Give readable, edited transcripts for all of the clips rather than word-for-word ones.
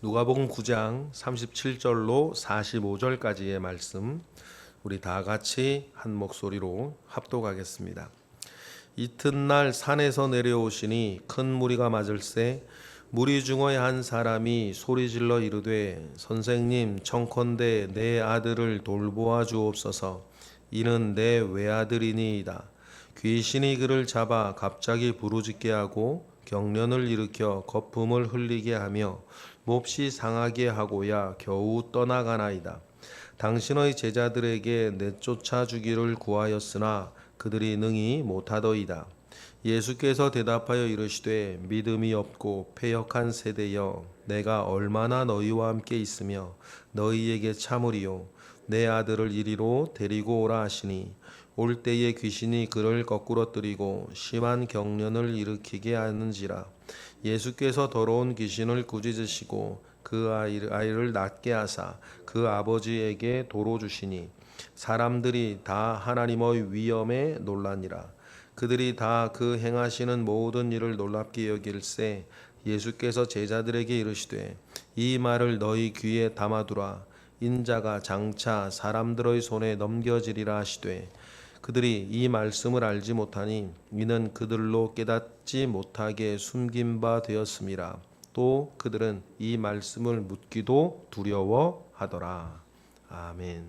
누가복음 9장 37절로 45절까지의 말씀 우리 다 같이 한 목소리로 합독하겠습니다. 이튿날 산에서 내려오시니 큰 무리가 맞을세 무리 중의 한 사람이 소리질러 이르되 선생님 청컨대 내 아들을 돌보아 주옵소서. 이는 내 외아들이니이다. 귀신이 그를 잡아 갑자기 부르짖게 하고 경련을 일으켜 거품을 흘리게 하며 몹시 상하게 하고야 겨우 떠나가나이다. 당신의 제자들에게 내쫓아 주기를 구하였으나 그들이 능히 못하더이다. 예수께서 대답하여 이르시되 믿음이 없고 패역한 세대여, 내가 얼마나 너희와 함께 있으며 너희에게 참으리요. 내 아들을 이리로 데리고 오라 하시니 올 때에 귀신이 그를 거꾸러뜨리고 심한 경련을 일으키게 하는지라. 예수께서 더러운 귀신을 꾸짖으시고 그 아이를 낫게 하사 그 아버지에게 도로 주시니 사람들이 다 하나님의 위엄에 놀라니라. 그들이 다 그 행하시는 모든 일을 놀랍게 여길세 예수께서 제자들에게 이르시되 이 말을 너희 귀에 담아두라. 인자가 장차 사람들의 손에 넘겨지리라 하시되 그들이 이 말씀을 알지 못하니 이는 그들로 깨닫지 못하게 숨긴 바 되었음이라. 또 그들은 이 말씀을 묻기도 두려워하더라. 아멘.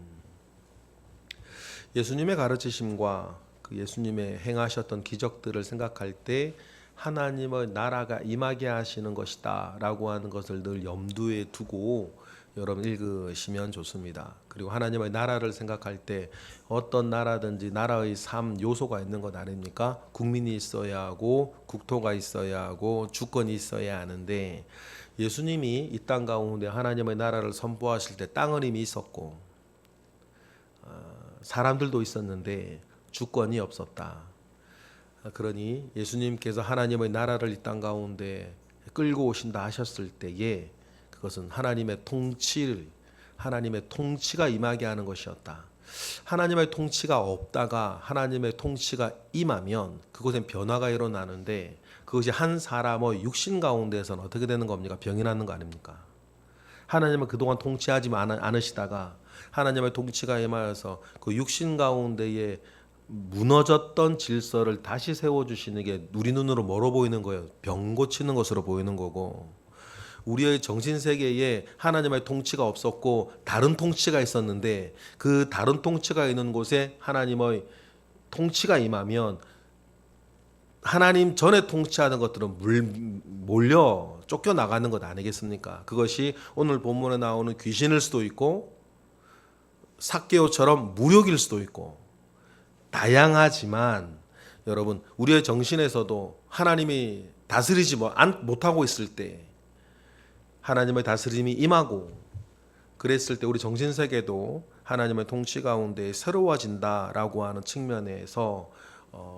예수님의 가르치심과 그 예수님의 행하셨던 기적들을 생각할 때 하나님의 나라가 임하게 하시는 것이다 라고 하는 것을 늘 염두에 두고 여러분 읽으시면 좋습니다. 그리고 하나님의 나라를 생각할 때 어떤 나라든지 나라의 3 요소가 있는 것 아닙니까? 국민이 있어야 하고 국토가 있어야 하고 주권이 있어야 하는데 예수님이 이 땅 가운데 하나님의 나라를 선포하실 때 땅은 이미 있었고 사람들도 있었는데 주권이 없었다. 그러니 예수님께서 하나님의 나라를 이 땅 가운데 끌고 오신다 하셨을 때에 그것은 하나님의 통치가 임하게 하는 것이었다. 하나님의 통치가 없다가 하나님의 통치가 임하면 그곳엔 변화가 일어나는데 그것이 한 사람의 육신 가운데서는 어떻게 되는 겁니까? 병이 나는 거 아닙니까? 하나님은 그동안 통치하지 않으시다가 하나님의 통치가 임하여서 그 육신 가운데에 무너졌던 질서를 다시 세워주시는 게 우리 눈으로 멀어 보이는 거예요. 병 고치는 것으로 보이는 거고 우리의 정신세계에 하나님의 통치가 없었고 다른 통치가 있었는데 그 다른 통치가 있는 곳에 하나님의 통치가 임하면 하나님 전에 통치하는 것들은 몰려 쫓겨나가는 것 아니겠습니까? 그것이 오늘 본문에 나오는 귀신일 수도 있고 삭개오처럼 무력일 수도 있고 다양하지만 여러분 우리의 정신에서도 하나님이 다스리지 못하고 있을 때 하나님의 다스림이 임하고 그랬을 때 우리 정신세계도 하나님의 통치 가운데 새로워진다라고 하는 측면에서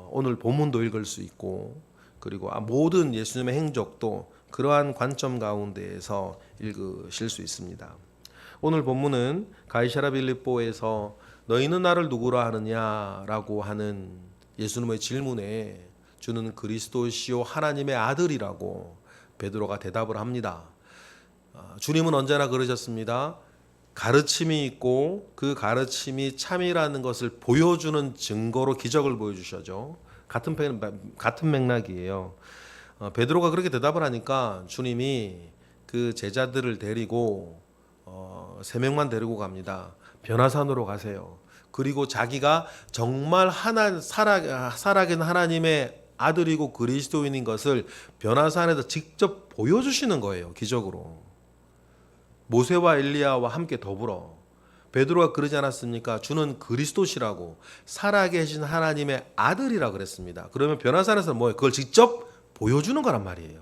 오늘 본문도 읽을 수 있고 그리고 모든 예수님의 행적도 그러한 관점 가운데에서 읽으실 수 있습니다. 오늘 본문은 가이사랴 빌립보에서 너희는 나를 누구라 하느냐라고 하는 예수님의 질문에 주는 그리스도시요 하나님의 아들이라고 베드로가 대답을 합니다. 주님은 언제나 그러셨습니다. 가르침이 있고 그 가르침이 참이라는 것을 보여주는 증거로 기적을 보여주셔죠. 같은 맥락이에요. 베드로가 그렇게 대답을 하니까 주님이 그 제자들을 데리고 3명만 데리고 갑니다. 변화산으로 가세요. 그리고 자기가 정말 살아계신 하나님의 아들이고 그리스도인인 것을 변화산에서 직접 보여주시는 거예요. 기적으로. 모세와 엘리야와 함께 더불어 베드로가 그러지 않았습니까? 주는 그리스도시라고 살아계신 하나님의 아들이라 그랬습니다. 그러면 변화산에서 뭐예요? 그걸 직접 보여주는 거란 말이에요.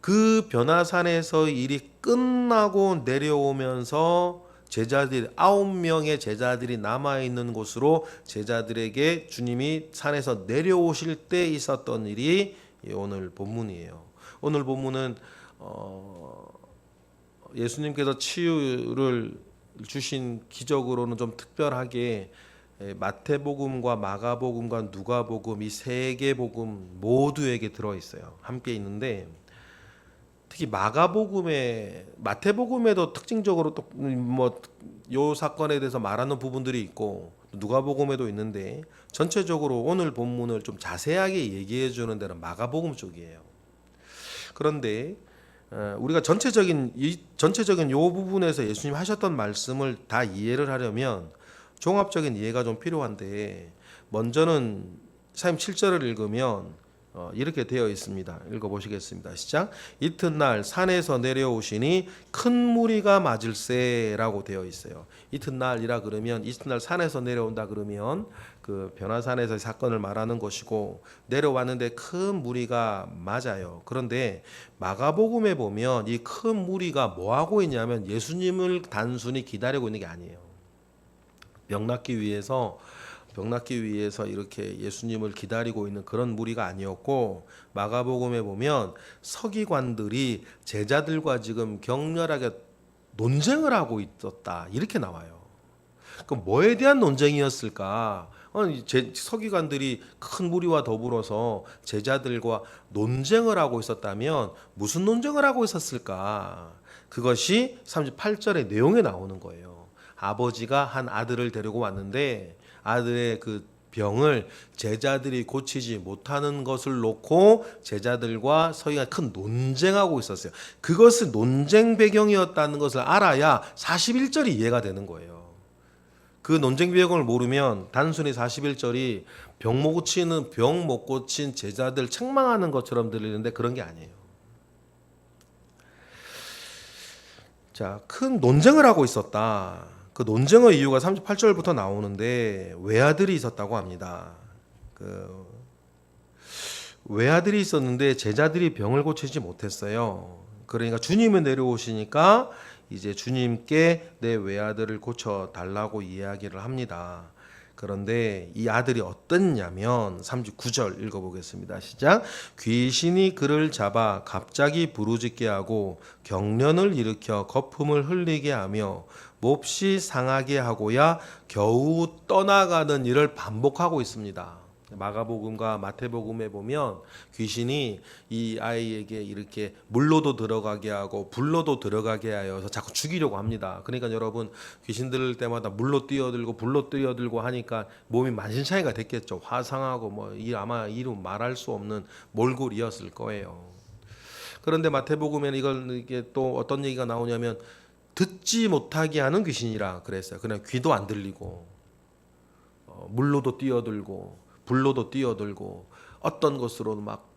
그 변화산에서 일이 끝나고 내려오면서 제자들 9명의 제자들이 남아있는 곳으로 제자들에게 주님이 산에서 내려오실 때 있었던 일이 오늘 본문이에요. 오늘 본문은 예수님께서 치유를 주신 기적으로는 좀 특별하게 마태복음과 마가복음과 누가복음 이 3개 복음 모두에게 들어있어요. 함께 있는데 특히 마태복음에도 특징적으로 또 뭐 요 사건에 대해서 말하는 부분들이 있고 누가복음에도 있는데 전체적으로 오늘 본문을 좀 자세하게 얘기해 주는 데는 마가복음 쪽이에요. 그런데 우리가 전체적인 요 부분에서 예수님 하셨던 말씀을 다 이해를 하려면 종합적인 이해가 좀 필요한데, 먼저는 37절을 읽으면 이렇게 되어 있습니다. 읽어보시겠습니다. 시작. 이튿날 산에서 내려오시니 큰 무리가 맞을세라고 되어 있어요. 이튿날이라 그러면 이튿날 산에서 내려온다 그러면 그 변화산에서 사건을 말하는 것이고, 내려왔는데 큰 무리가 맞아요. 그런데 마가복음에 보면 이 큰 무리가 뭐 하고 있냐면 예수님을 단순히 기다리고 있는 게 아니에요. 병 낫기 위해서 이렇게 예수님을 기다리고 있는 그런 무리가 아니었고, 마가복음에 보면 서기관들이 제자들과 지금 격렬하게 논쟁을 하고 있었다 이렇게 나와요. 그럼 뭐에 대한 논쟁이었을까? 서기관들이 큰 무리와 더불어서 제자들과 논쟁을 하고 있었다면 무슨 논쟁을 하고 있었을까? 그것이 38절의 내용에 나오는 거예요. 아버지가 한 아들을 데리고 왔는데 아들의 그 병을 제자들이 고치지 못하는 것을 놓고 제자들과 서기관이 큰 논쟁하고 있었어요. 그것은 논쟁 배경이었다는 것을 알아야 41절이 이해가 되는 거예요. 그 논쟁 배경을 모르면 단순히 41절이 병 못 고친 제자들 책망하는 것처럼 들리는데 그런 게 아니에요. 자, 큰 논쟁을 하고 있었다. 그 논쟁의 이유가 38절부터 나오는데 외아들이 있었다고 합니다. 그 외아들이 있었는데 제자들이 병을 고치지 못했어요. 그러니까 주님은 내려오시니까 이제 주님께 내 외아들을 고쳐 달라고 이야기를 합니다. 그런데 이 아들이 어떻냐면 39절 읽어보겠습니다. 시작. 귀신이 그를 잡아 갑자기 부르짖게 하고 경련을 일으켜 거품을 흘리게 하며 몹시 상하게 하고야 겨우 떠나가는 일을 반복하고 있습니다. 마가복음과 마태복음에 보면 귀신이 이 아이에게 이렇게 물로도 들어가게 하고 불로도 들어가게 하여서 자꾸 죽이려고 합니다. 그러니까 여러분, 귀신 들을 때마다 물로 뛰어들고 불로 뛰어들고 하니까 몸이 만신창이가 됐겠죠. 화상하고 아마 이름 말할 수 없는 몰골이었을 거예요. 그런데 마태복음에는 이게 또 어떤 얘기가 나오냐면 듣지 못하게 하는 귀신이라 그랬어요. 그냥 귀도 안 들리고 물로도 뛰어들고 불로도 뛰어들고 어떤 것으로 막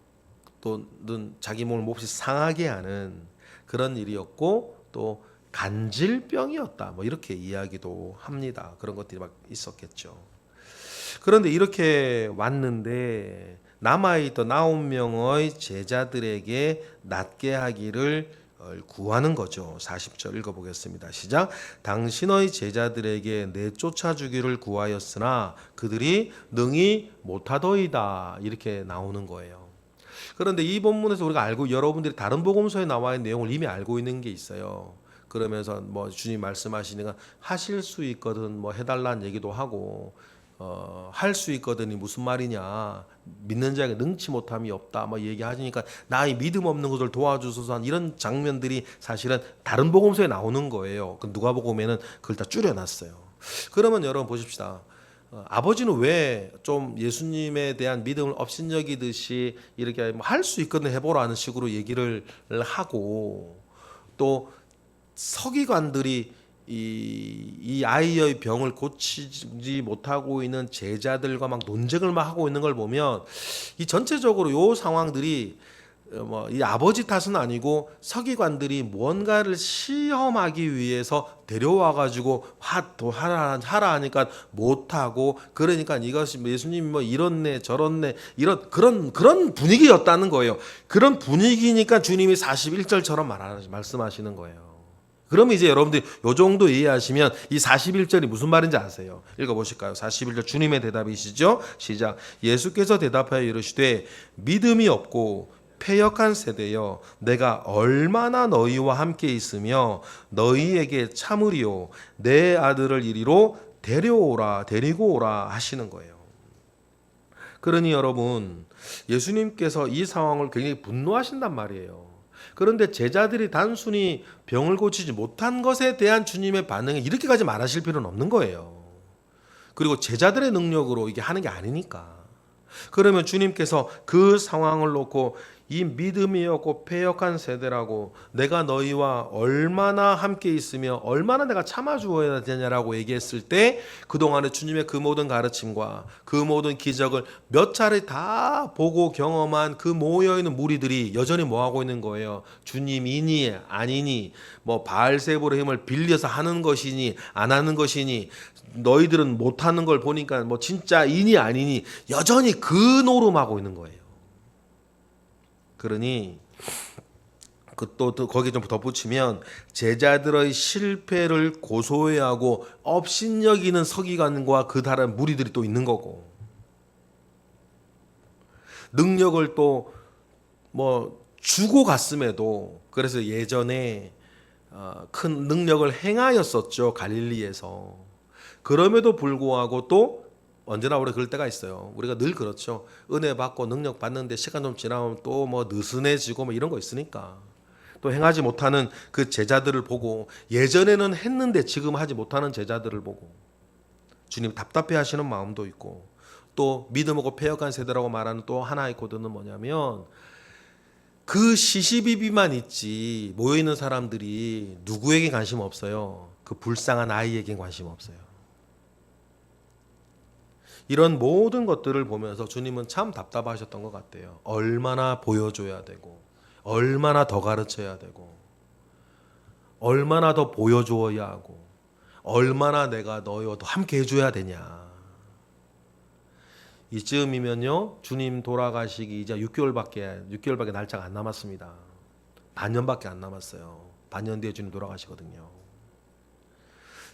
또는 자기 몸을 몹시 상하게 하는 그런 일이었고, 또 간질병이었다 이렇게 이야기도 합니다. 그런 것들이 막 있었겠죠. 그런데 이렇게 왔는데 남아있던 9명의 제자들에게 낫게 하기를 구하는 거죠. 40절 읽어보겠습니다. 시작. 당신의 제자들에게 내쫓아 주기를 구하였으나 그들이 능히 못하더이다 이렇게 나오는 거예요. 그런데 이 본문에서 우리가 여러분들이 다른 복음서에 나와 있는 내용을 이미 알고 있는 게 있어요. 그러면서 주님 말씀하시니까 하실 수 있거든 해달라는 얘기도 하고, 할 수 있거든이 무슨 말이냐, 믿는 자에게 능치 못함이 없다 얘기하시니까 나의 믿음 없는 것을 도와주소서, 이런 장면들이 사실은 다른 복음서에 나오는 거예요. 누가복음에는 그걸 다 줄여놨어요. 그러면 여러분 보십시다. 아버지는 왜 좀 예수님에 대한 믿음을 업신여기듯이 이렇게 할 수 있거든 해보라는 식으로 얘기를 하고, 또 서기관들이 이 아이의 병을 고치지 못하고 있는 제자들과 막 논쟁을 막 하고 있는 걸 보면 이 전체적으로 요 상황들이 이 아버지 탓은 아니고 서기관들이 무언가를 시험하기 위해서 데려와 가지고 하라 하니까 못하고, 그러니까 이것이 예수님이 이렇네 저렇네 이런 그런 분위기였다는 거예요. 그런 분위기니까 주님이 41절처럼 말씀하시는 거예요. 그러면 이제 여러분들이 요 정도 이해하시면 이 41절이 무슨 말인지 아세요? 읽어보실까요? 41절 주님의 대답이시죠? 시작. 예수께서 대답하여 이르시되 믿음이 없고 패역한 세대여, 내가 얼마나 너희와 함께 있으며 너희에게 참으리요, 내 아들을 이리로 데리고 오라 하시는 거예요. 그러니 여러분, 예수님께서 이 상황을 굉장히 분노하신단 말이에요. 그런데 제자들이 단순히 병을 고치지 못한 것에 대한 주님의 반응이 이렇게까지 말하실 필요는 없는 거예요. 그리고 제자들의 능력으로 이게 하는 게 아니니까. 그러면 주님께서 그 상황을 놓고 이 믿음이 없고 패역한 세대라고 내가 너희와 얼마나 함께 있으며 얼마나 내가 참아주어야 되냐라고 얘기했을 때 그동안에 주님의 그 모든 가르침과 그 모든 기적을 몇 차례 다 보고 경험한 그 모여있는 무리들이 여전히 뭐하고 있는 거예요. 주님이니 아니니 뭐 바알세불의 힘을 빌려서 하는 것이니 안 하는 것이니 너희들은 못하는 걸 보니까 뭐 진짜이니 아니니 여전히 그 노름하고 있는 거예요. 그러니 또 거기 좀 덧붙이면 제자들의 실패를 고소해야 하고 업신여기는 서기관과 그 다른 무리들이 또 있는 거고 능력을 또 뭐 주고 갔음에도 그래서 예전에 큰 능력을 행하였었죠. 갈릴리에서. 그럼에도 불구하고 또 언제나 우리 그럴 때가 있어요. 우리가 늘 그렇죠. 은혜 받고 능력 받는데 시간 좀 지나면 또 뭐 느슨해지고 뭐 이런 거 있으니까 또 행하지 못하는 그 제자들을 보고 예전에는 했는데 지금 하지 못하는 제자들을 보고 주님 답답해 하시는 마음도 있고 또 믿음 없고 패역한 세대라고 말하는 또 하나의 코드는 뭐냐면 그 시시비비만 있지 모여있는 사람들이 누구에게 관심 없어요. 그 불쌍한 아이에게 관심 없어요. 이런 모든 것들을 보면서 주님은 참 답답하셨던 것 같아요. 얼마나 보여줘야 되고 얼마나 더 가르쳐야 되고 얼마나 더 보여줘야 하고 얼마나 내가 너희와 더 함께 해줘야 되냐. 이쯤이면요 주님 돌아가시기 이제 6개월밖에 날짜가 안 남았습니다. 반년밖에 안 남았어요. 반년 뒤에 주님 돌아가시거든요.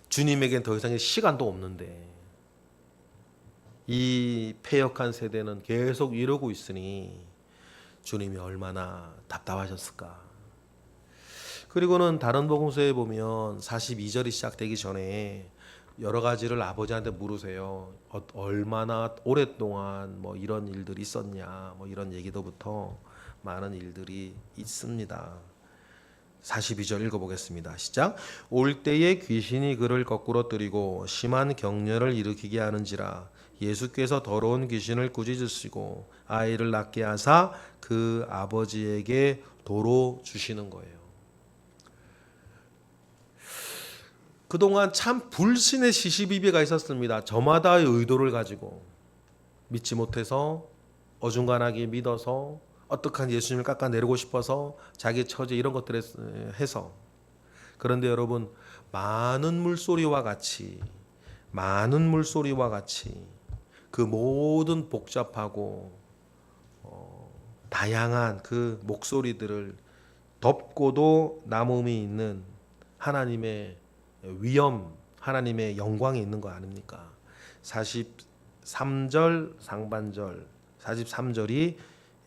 주님에겐 더 이상의 시간도 없는데 이 패역한 세대는 계속 이러고 있으니 주님이 얼마나 답답하셨을까. 그리고는 다른 복음서에 보면 42절이 시작되기 전에 여러 가지를 아버지한테 물으세요. 얼마나 오랫동안 뭐 이런 일들이 있었냐 뭐 이런 얘기도부터 많은 일들이 있습니다. 42절 읽어보겠습니다. 시작. 올 때에 귀신이 그를 거꾸로 뜨리고 심한 격렬을 일으키게 하는지라 예수께서 더러운 귀신을 꾸짖으시고 아이를 낳게 하사 그 아버지에게 도로 주시는 거예요. 그동안 참 불신의 시시비비가 있었습니다. 저마다의 의도를 가지고 믿지 못해서 어중간하게 믿어서 어떡한 예수님을 깎아내리고 싶어서 자기 처제 이런 것들을 해서 그런데 여러분 많은 물소리와 같이 그 모든 복잡하고 다양한 그 목소리들을 덮고도 남음이 있는 하나님의 위엄, 하나님의 영광이 있는 거 아닙니까? 43절 상반절 43절이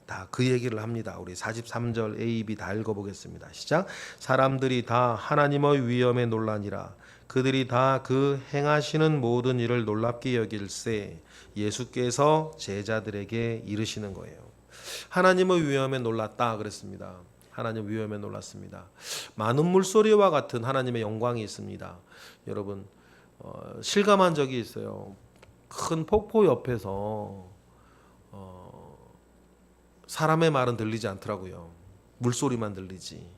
다 그 얘기를 합니다. 우리 43절 A, B 다 읽어보겠습니다. 시작. 사람들이 다 하나님의 위엄에 놀라니라. 그들이 다 그 행하시는 모든 일을 놀랍게 여길세 예수께서 제자들에게 이르시는 거예요. 하나님의 위엄에 놀랐다 그랬습니다. 하나님 위엄에 놀랐습니다. 많은 물소리와 같은 하나님의 영광이 있습니다. 여러분 실감한 적이 있어요. 큰 폭포 옆에서 사람의 말은 들리지 않더라고요. 물소리만 들리지.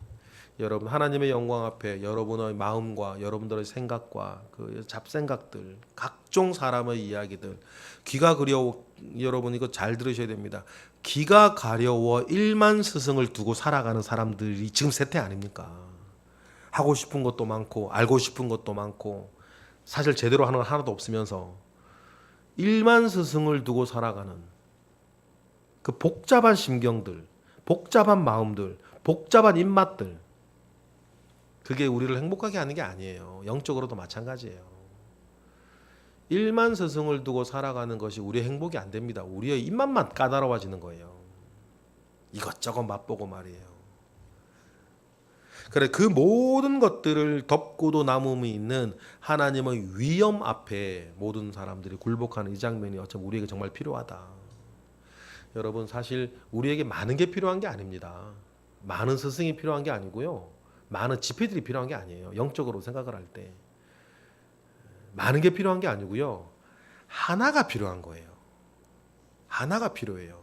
여러분 하나님의 영광 앞에 여러분의 마음과 여러분들의 생각과 그 잡생각들 각종 사람의 이야기들 귀가 그려워 여러분 이거 잘 들으셔야 됩니다. 귀가 가려워 1만 스승을 두고 살아가는 사람들이 지금 세태 아닙니까? 하고 싶은 것도 많고 알고 싶은 것도 많고 사실 제대로 하는 건 하나도 없으면서 1만 스승을 두고 살아가는 그 복잡한 심경들, 복잡한 마음들, 복잡한 입맛들 그게 우리를 행복하게 하는 게 아니에요. 영적으로도 마찬가지예요. 1만 스승을 두고 살아가는 것이 우리의 행복이 안 됩니다. 우리의 입맛만 까다로워지는 거예요. 이것저것 맛보고 말이에요. 그래 그 모든 것들을 덮고도 남음이 있는 하나님의 위엄 앞에 모든 사람들이 굴복하는 이 장면이 어쩜 우리에게 정말 필요하다. 여러분 사실 우리에게 많은 게 필요한 게 아닙니다. 많은 스승이 필요한 게 아니고요. 많은 집회들이 필요한 게 아니에요. 영적으로 생각을 할 때. 많은 게 필요한 게 아니고요. 하나가 필요한 거예요. 하나가 필요해요.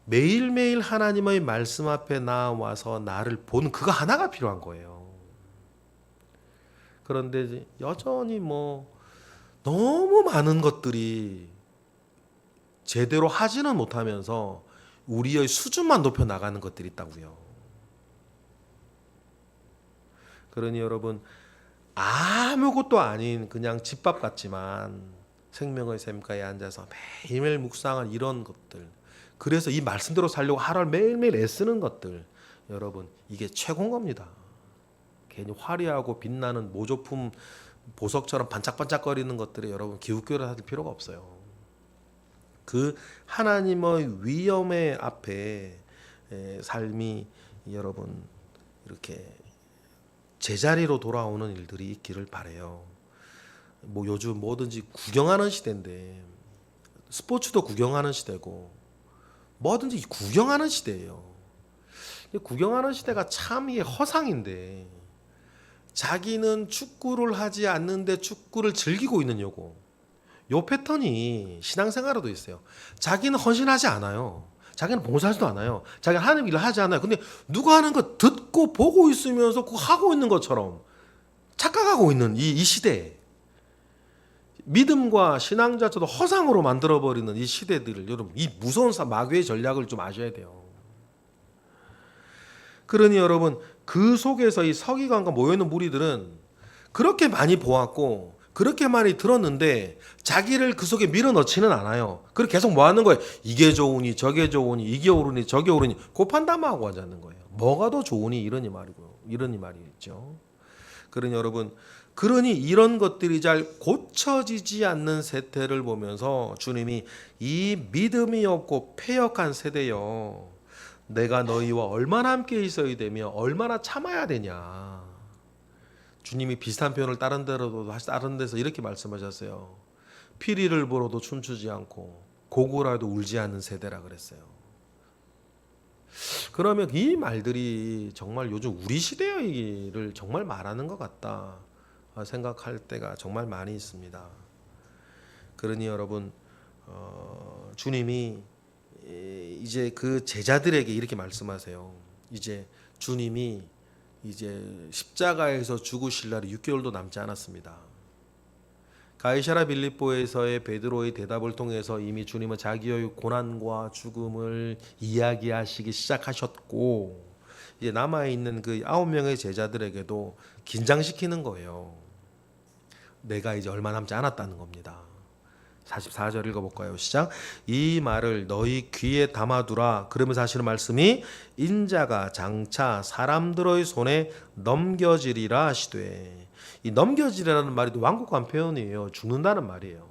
매일매일 하나님의 말씀 앞에 나와서 나를 보는 그거 하나가 필요한 거예요. 그런데 여전히 너무 많은 것들이 제대로 하지는 못하면서 우리의 수준만 높여 나가는 것들이 있다고요. 그러니 여러분, 아무것도 아닌 그냥 집밥 같지만 생명의 샘가에 앉아서 매일매일 묵상한 이런 것들, 그래서 이 말씀대로 살려고 하루를 매일매일 애쓰는 것들, 여러분 이게 최고인 겁니다. 괜히 화려하고 빛나는 모조품 보석처럼 반짝반짝거리는 것들에 여러분 기웃기웃 할 필요가 없어요. 그 하나님의 위엄의 앞에 삶이 여러분 이렇게 제자리로 돌아오는 일들이 있기를 바래요. 요즘 뭐든지 구경하는 시대인데, 스포츠도 구경하는 시대고 뭐든지 구경하는 시대예요. 구경하는 시대가 참 이게 허상인데, 자기는 축구를 하지 않는데 축구를 즐기고 있는 요거, 요 패턴이 신앙생활에도 있어요. 자기는 헌신하지 않아요. 자기는 봉사하지도 않아요. 자기는 하나님 일을 하지 않아요. 근데 누가 하는 거 듣고 보고 있으면서 그거 하고 있는 것처럼 착각하고 있는 이 시대에, 믿음과 신앙 자체도 허상으로 만들어버리는 이 시대들을, 여러분 이 무서운 마귀의 전략을 좀 아셔야 돼요. 그러니 여러분 그 속에서 이 서기관과 모여있는 무리들은 그렇게 많이 보았고 그렇게 많이 들었는데 자기를 그 속에 밀어넣지는 않아요. 그렇게 계속 뭐 하는 거예요? 이게 좋으니 저게 좋으니 이게 옳으니 저게 옳으니 고판담하고 하자는 거예요. 뭐가 더 좋으니 이러니 말이죠. 그러니 여러분, 그러니 이런 것들이 잘 고쳐지지 않는 세태를 보면서 주님이 이 믿음이 없고 패역한 세대여, 내가 너희와 얼마나 함께 있어야 되며 얼마나 참아야 되냐. 주님이 비슷한 표현을 다른 데서 이렇게 말씀하셨어요. 피리를 불어도 춤추지 않고 고구라도 울지 않는 세대라 그랬어요. 그러면 이 말들이 정말 요즘 우리 시대를 정말 말하는 것 같다 생각할 때가 정말 많이 있습니다. 그러니 여러분, 주님이 이제 그 제자들에게 이렇게 말씀하세요. 이제 주님이 이제 십자가에서 죽으실 날이 6개월도 남지 않았습니다. 가이사랴 빌립보에서의 베드로의 대답을 통해서 이미 주님은 자기의 고난과 죽음을 이야기하시기 시작하셨고, 이제 남아있는 그 9명의 제자들에게도 긴장시키는 거예요. 내가 이제 얼마 남지 않았다는 겁니다. 44절 읽어볼까요? 시작. 이 말을 너희 귀에 담아두라. 그러면서 하시는 말씀이 인자가 장차 사람들의 손에 넘겨지리라 하시되, 이 넘겨지리라는 말이 완곡한 표현이에요. 죽는다는 말이에요.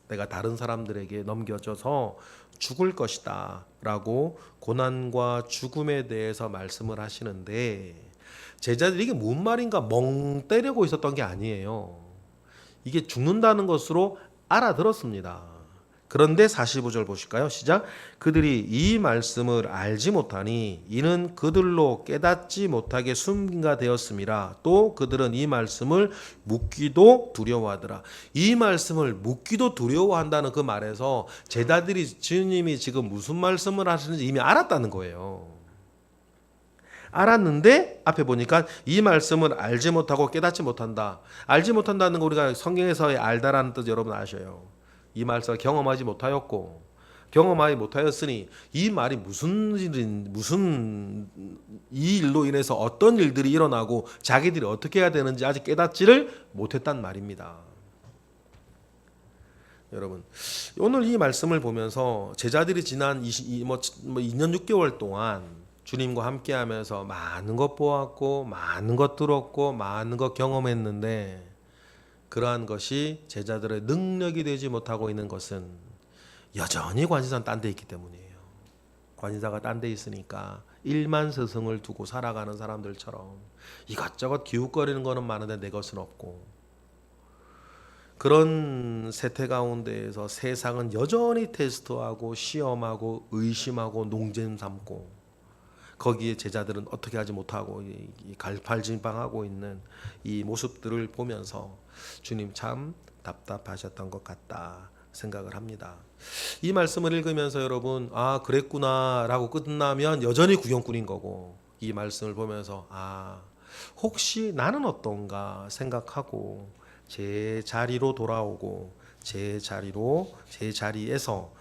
내가 다른 사람들에게 넘겨져서 죽을 것이다 라고 고난과 죽음에 대해서 말씀을 하시는데, 제자들이 이게 무슨 말인가 멍 때리고 있었던 게 아니에요. 이게 죽는다는 것으로 알아들었습니다. 그런데 45절 보실까요? 시작. 그들이 이 말씀을 알지 못하니 이는 그들로 깨닫지 못하게 숨긴가 되었음이라. 또 그들은 이 말씀을 묻기도 두려워하더라. 이 말씀을 묻기도 두려워한다는 그 말에서 제자들이 주님이 지금 무슨 말씀을 하시는지 이미 알았다는 거예요. 알았는데 앞에 보니까 이 말씀을 알지 못하고 깨닫지 못한다. 알지 못한다는 거 우리가 성경에서의 알다라는 뜻 여러분 아셔요. 이 말씀을 경험하지 못하였고, 경험하지 못하였으니 이 말이 무슨 이 일로 인해서 어떤 일들이 일어나고 자기들이 어떻게 해야 되는지 아직 깨닫지를 못했단 말입니다. 여러분, 오늘 이 말씀을 보면서 제자들이 지난 2년 6개월 동안 주님과 함께하면서 많은 것 보았고 많은 것 들었고 많은 것 경험했는데, 그러한 것이 제자들의 능력이 되지 못하고 있는 것은 여전히 관심사는 딴 데 있기 때문이에요. 관심사가 딴 데 있으니까 일만 스승을 두고 살아가는 사람들처럼 이것저것 기웃거리는 거는 많은데 내 것은 없고, 그런 세태 가운데에서 세상은 여전히 테스트하고 시험하고 의심하고 농점 삼고, 거기에 제자들은 어떻게 하지 못하고 이 갈팔진방하고 있는 이 모습들을 보면서 주님 참 답답하셨던 것 같다 생각을 합니다. 이 말씀을 읽으면서 여러분 그랬구나라고 끝나면 여전히 구경꾼인 거고, 이 말씀을 보면서 혹시 나는 어떤가 생각하고 제 자리로 돌아오고 제 자리에서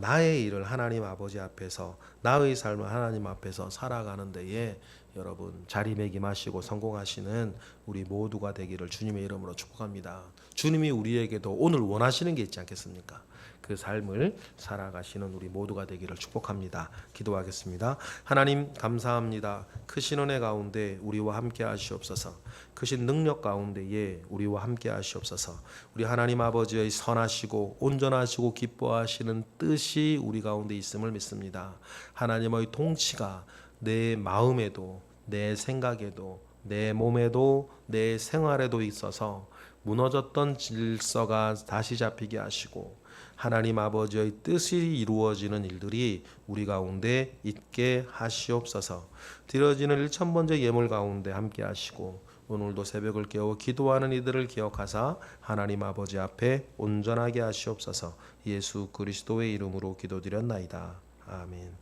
나의 일을 하나님 아버지 앞에서, 나의 삶을 하나님 앞에서 살아가는 데에 여러분 자리매김하시고 성공하시는 우리 모두가 되기를 주님의 이름으로 축복합니다. 주님이 우리에게도 오늘 원하시는 게 있지 않겠습니까? 그 삶을 살아가시는 우리 모두가 되기를 축복합니다. 기도하겠습니다. 하나님 감사합니다. 크신 은혜 가운데 우리와 함께 하시옵소서. 크신 능력 가운데에 우리와 함께 하시옵소서. 우리 하나님 아버지의 선하시고 온전하시고 기뻐하시는 뜻이 우리 가운데 있음을 믿습니다. 하나님의 통치가 내 마음에도 내 생각에도 내 몸에도 내 생활에도 있어서 무너졌던 질서가 다시 잡히게 하시고 하나님 아버지의 뜻이 이루어지는 일들이 우리 가운데 있게 하시옵소서. 드려지는 1000번째 예물 가운데 함께 하시고 오늘도 새벽을 깨워 기도하는 이들을 기억하사 하나님 아버지 앞에 온전하게 하시옵소서. 예수 그리스도의 이름으로 기도드렸나이다. 아멘.